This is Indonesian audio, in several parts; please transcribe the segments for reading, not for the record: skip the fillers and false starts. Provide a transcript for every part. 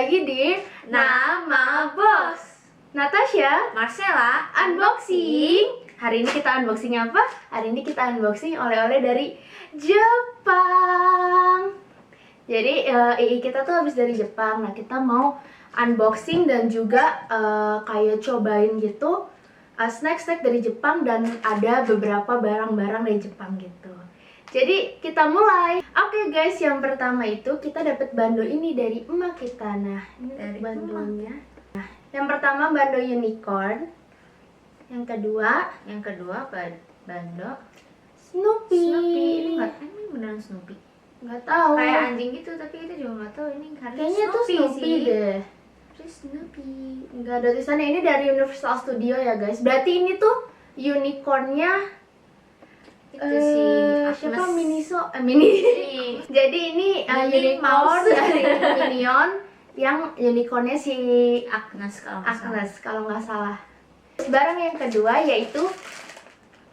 lagi di Nama Box. Natasha Marcella Unboxing. Hari ini kita unboxing apa? Hari ini kita unboxing oleh-oleh dari Jepang. Jadi kita tuh habis dari Jepang. Nah, kita mau unboxing dan juga kayak cobain gitu snack-snack dari Jepang, dan ada beberapa barang-barang dari Jepang gitu. Jadi kita mulai. Oke guys, yang pertama itu kita dapat bando ini dari emak kita. Nah, ini dari bandonya. Nah, yang pertama bando unicorn. Yang kedua bando Snoopy. Ini beneran Snoopy. Nggak tahu. Kayak anjing gitu, tapi kita juga nggak tahu ini karena Kayaknya tuh Snoopy sih. deh. Terus Snoopy. Nggak ada tulisannya. Ini dari Universal Studio ya guys. Berarti ini tuh unicornnya Itu sih siapa? Miniso. Mini. Ini. Jadi ini Minnie unicorn Mouse. dari Minion, yang unicornnya si Agnes kalau nggak salah. Agnes kalau nggak salah. Barang yang kedua yaitu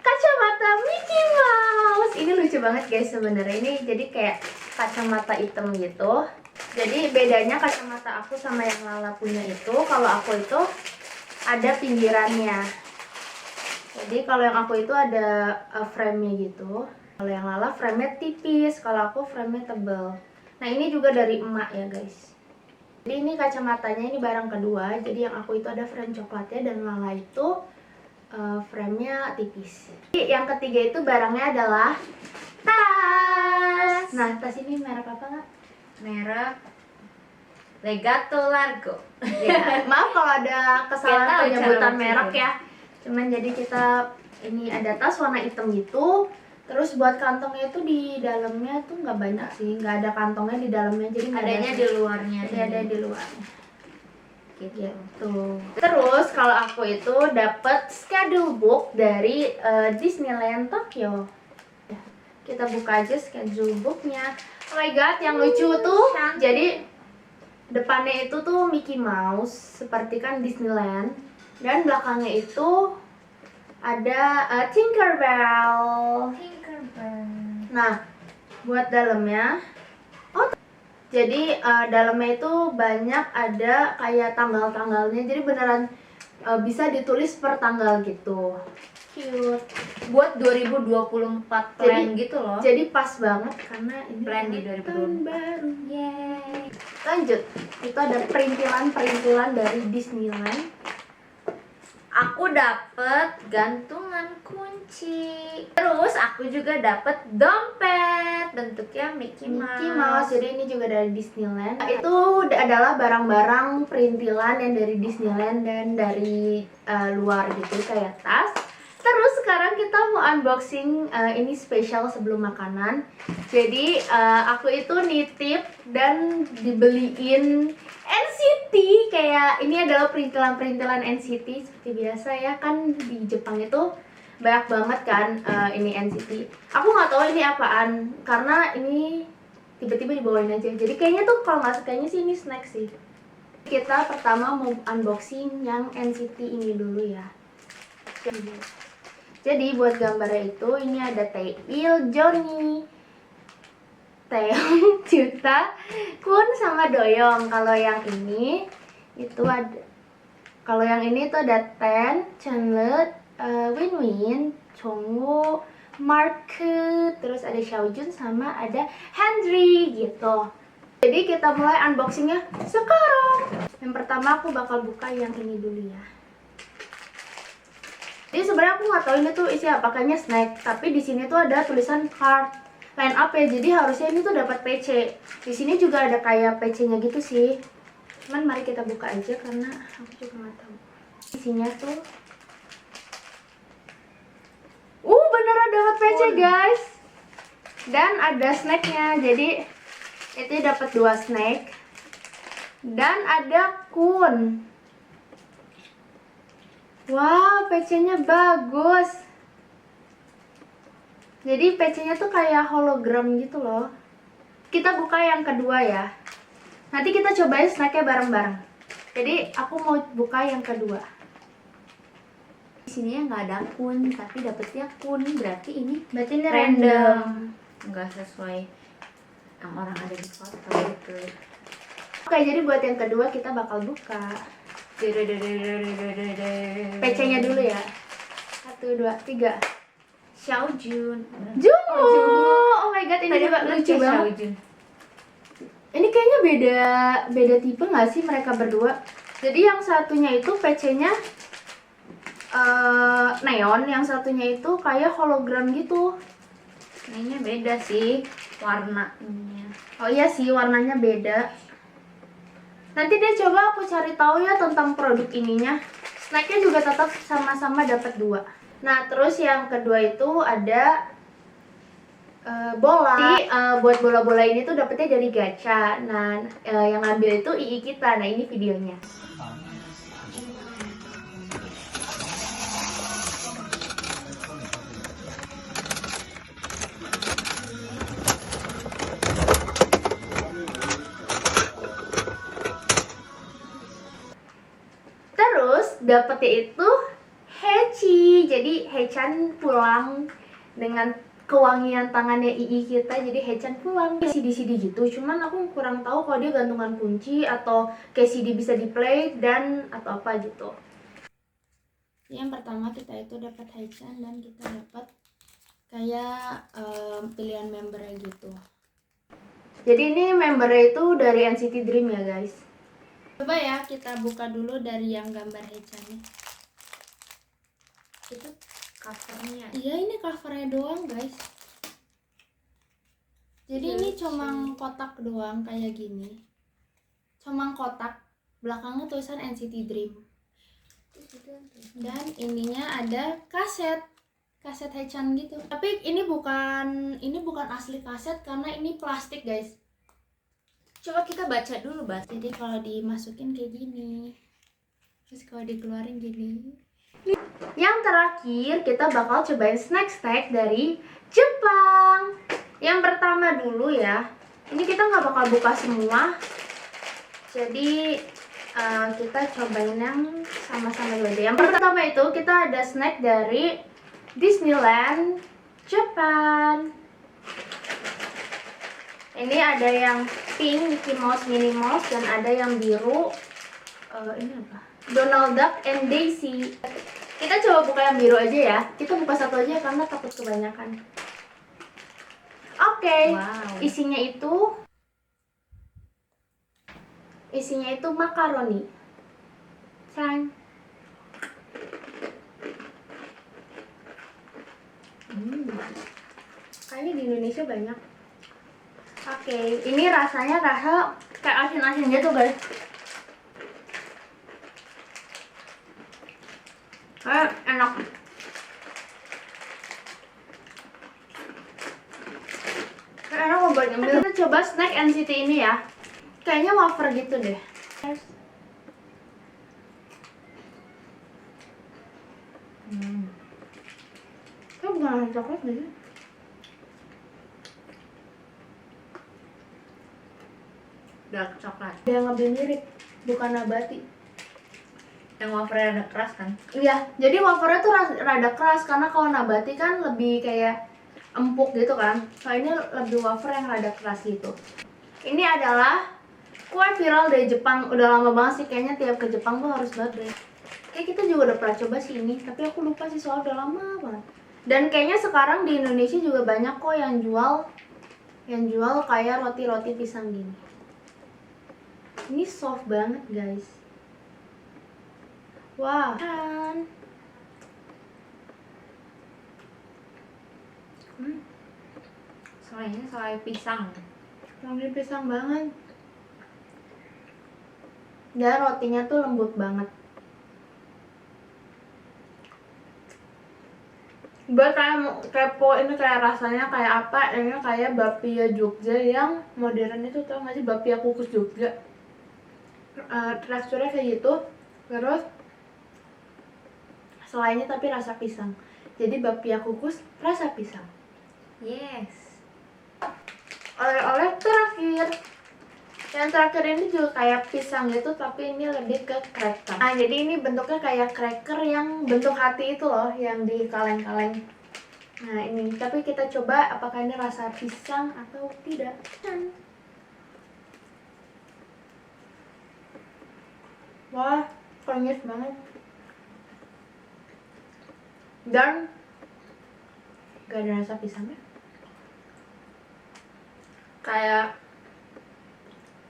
kacamata Mickey Mouse. Ini lucu banget guys sebenarnya. Ini jadi kayak kacamata hitam gitu. Jadi bedanya kacamata aku sama yang Lala punya itu, kalau aku itu ada pinggirannya. Jadi kalau yang aku itu ada frame-nya gitu. Kalau yang Lala frame-nya tipis, kalau aku frame-nya tebel. Nah, ini juga dari emak ya guys. Jadi ini kacamatanya, ini barang kedua. Jadi yang aku itu ada frame coklatnya, dan Lala itu frame-nya tipis. Jadi yang ketiga itu barangnya adalah tas. Nah, tas ini merek apa nggak? Merek Legato Largo. Ya, maaf kalau ada kesalahan Nggak tahu penyebutan cara merek bacanya. ya. Cuman jadi kita ini ada tas warna hitam gitu. Terus buat kantongnya itu di dalamnya tuh nggak banyak sih, nggak ada kantongnya di dalamnya, jadi nggak Adanya ada, di luarnya. jadi ada di luarnya. Gitu. Terus kalau aku itu dapat schedule book dari Disneyland Tokyo. Ya, kita buka aja schedule booknya. Oh my god, yang lucu tuh. Cantik. Jadi depannya itu tuh Mickey Mouse, seperti kan Disneyland. Dan belakangnya itu ada Tinkerbell. Nah, buat dalamnya, jadi dalamnya itu banyak ada kayak tanggal-tanggalnya. Jadi beneran bisa ditulis per tanggal gitu. Cute. Buat 2024 plan gitu loh. Jadi pas banget karena ini Plan di tahun 2024. baru. Yeay. Lanjut, itu ada perintilan-perintilan dari Disneyland. Aku dapet gantungan kunci. Terus aku juga dapet dompet bentuknya Mickey Mouse. Mickey Mouse, jadi ini juga dari Disneyland. Itu adalah barang-barang perintilan yang dari Disneyland dan dari luar gitu, kayak tas. Terus sekarang kita mau unboxing, ini spesial sebelum makanan. Jadi aku itu nitip dan dibeliin NCT. Kayak ini adalah perintilan-perintilan NCT seperti biasa ya, kan di Jepang itu banyak banget kan ini NCT. Aku nggak tahu ini apaan karena ini tiba-tiba dibawain aja. Jadi kayaknya tuh kalau nggak kayaknya sih ini snack sih. Kita pertama mau unboxing yang NCT ini dulu ya. Jadi buat gambarnya itu ini ada Taeil, Johnny, Taeyong, Juta, Kun sama Doyoung. Kalau yang ini itu ada, kalau yang ini tuh ada Ten, Chenle, Winwin, Chongwoo, Mark, terus ada Xiaojun sama ada Henry gitu. Jadi kita mulai unboxingnya sekarang. Yang pertama aku bakal buka yang ini dulu ya. Jadi sebenarnya aku nggak tahu ini tuh isi apa, kayaknya snack. Tapi di sini tuh ada tulisan card line up ya. Jadi harusnya ini tuh dapat PC. Di sini juga ada kayak PC-nya gitu sih. Cuman mari kita buka aja karena aku juga nggak tahu. Isinya tuh beneran dapat PC guys. Dan ada snacknya. Jadi itu dapat 2 snack. Dan ada Kun. Wow, PC-nya bagus. Jadi PC-nya tuh kayak hologram gitu loh. Kita buka yang kedua ya. Nanti kita cobain snacknya bareng-bareng. Jadi aku mau buka yang kedua. Di sini nggak ada kun, tapi dapetnya kun. Berarti ini random. Nggak sesuai yang orang ada di foto gitu. Oke, jadi buat yang kedua kita bakal buka. PC-nya dulu ya. 1, 2, 3. Xiaojun. Jungwoo. Oh my god, ini juga lucu banget. Xiaojun. Ini kayaknya beda tipe nggak sih mereka berdua? Jadi yang satunya itu PC-nya neon, yang satunya itu kayak hologram gitu. Kayaknya beda sih warnanya. Oh iya sih, warnanya beda. Nanti deh coba aku cari tahu ya tentang produk ininya. Snacknya juga tetap sama-sama dapat 2. Nah, terus yang kedua itu ada bola. Jadi buat bola-bola ini tuh dapetnya dari gacha. Nah, yang ngambil itu II kita. Nah, ini videonya. Terus dapetnya itu Hechi. Jadi Hechan pulang dengan kewangian tangannya II kita, jadi Hechan pulang. Kayak CD-CD gitu, cuman aku kurang tahu kalau dia gantungan kunci atau kayak CD bisa di play dan atau apa gitu. Yang pertama kita itu dapat Hechan dan kita dapat kayak pilihan membernya gitu. Jadi ini membernya itu dari NCT Dream ya guys. Coba ya kita buka dulu dari yang gambar Hechan-nya. Itu covernya. Iya, ini covernya doang guys. Jadi ini cuma kotak doang kayak gini. Cuma kotak, belakangnya tulisan NCT Dream. Dan ininya ada kaset Hechan gitu. Tapi ini bukan asli kaset karena ini plastik guys. Coba kita baca dulu, Bas. Jadi kalau dimasukin kayak gini, terus kalau dikeluarin gini. Yang terakhir kita bakal cobain snack dari Jepang. Yang pertama dulu ya. Ini kita nggak bakal buka semua. Jadi kita cobain yang sama-sama dulu aja. Yang pertama itu kita ada snack dari Disneyland Japan. Ini ada yang pink Mickey Mouse, Minnie Mouse, dan ada yang biru. Ini apa? Donald Duck and Daisy. Kita coba buka yang biru aja ya. Kita buka satu aja karena takut kebanyakan. Oke. Wow. Isinya itu makaroni. Sayang. Kayaknya di Indonesia banyak. Oke, ini rasanya kayak asin-asin gitu guys. Enak. Enak buat ngemil. Kita coba snack NCT ini ya. Kayaknya wafer gitu deh. Itu bukan coklat deh. Dark coklat. Dia ngambil mirip, bukan nabati. Yang wafernya ada keras kan? Iya, jadi wafernya tuh rada keras karena kalau nabati kan lebih kayak empuk gitu kan. Kalau ini lebih wafer yang rada keras gitu. Ini adalah kue viral dari Jepang. Udah lama banget sih, kayaknya tiap ke Jepang tuh harus banget deh. Kayak kita juga udah pernah coba sih ini, tapi aku lupa sih soalnya udah lama banget. Dan kayaknya sekarang di Indonesia juga banyak kok yang jual kayak roti-roti pisang gini. Ini soft banget guys. Wah, kan. Selai pisang. Selai pisang banget. Dan rotinya tuh lembut banget. Gue kayak kepo ini kayak rasanya kayak apa? Ini kayak bapia Jogja yang modern itu, tau gak sih bapia kukus Jogja? Teksturnya kayak gitu. Terus selainya tapi rasa pisang. Jadi bapia kukus rasa pisang. Yes. Oleh-oleh terakhir. Yang terakhir ini juga kayak pisang gitu, tapi ini lebih ke cracker. Nah, jadi ini bentuknya kayak cracker yang bentuk hati itu loh, yang di kaleng-kaleng. Nah, ini. Tapi kita coba apakah ini rasa pisang atau tidak. Wah, krenyes banget. Dan gak ada rasa pisangnya.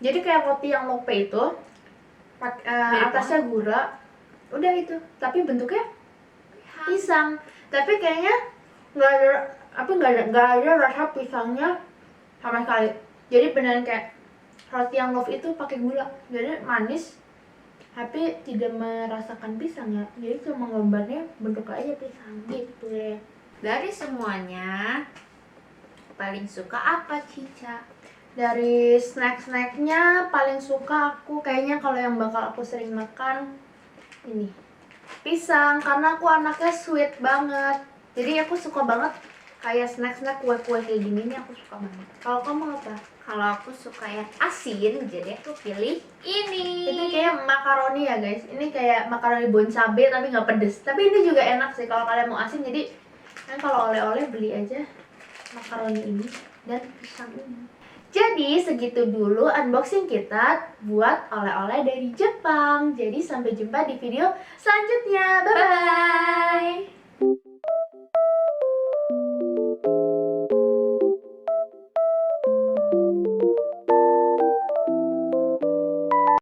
Jadi kayak roti yang lope itu Mirip atasnya gula, udah itu, tapi bentuknya pisang. Tapi kayaknya nggak ada rasa pisangnya sama sekali. Jadi beneran kayak roti yang loaf itu pakai gula, jadi manis tapi tidak merasakan pisang ya. Jadi cuma gambarnya bentuk aja pisang gitu ya. Dari semuanya paling suka apa Cica? Dari snack-snacknya paling suka aku kayaknya kalau yang bakal aku sering makan ini pisang, karena aku anaknya sweet banget. Jadi aku suka banget kayak snack-snack kue-kue kayak gini nih, aku suka banget. Kalau kamu apa? Kalau aku suka yang asin, jadi aku pilih ini. Ini kayak makaroni ya guys. Ini kayak makaroni bon cabe tapi nggak pedes. Tapi ini juga enak sih kalau kalian mau asin. Jadi kan kalau oleh-oleh beli aja makaroni ini dan pisang ini. Jadi segitu dulu unboxing kita buat oleh-oleh dari Jepang. Jadi sampai jumpa di video selanjutnya. Bye bye.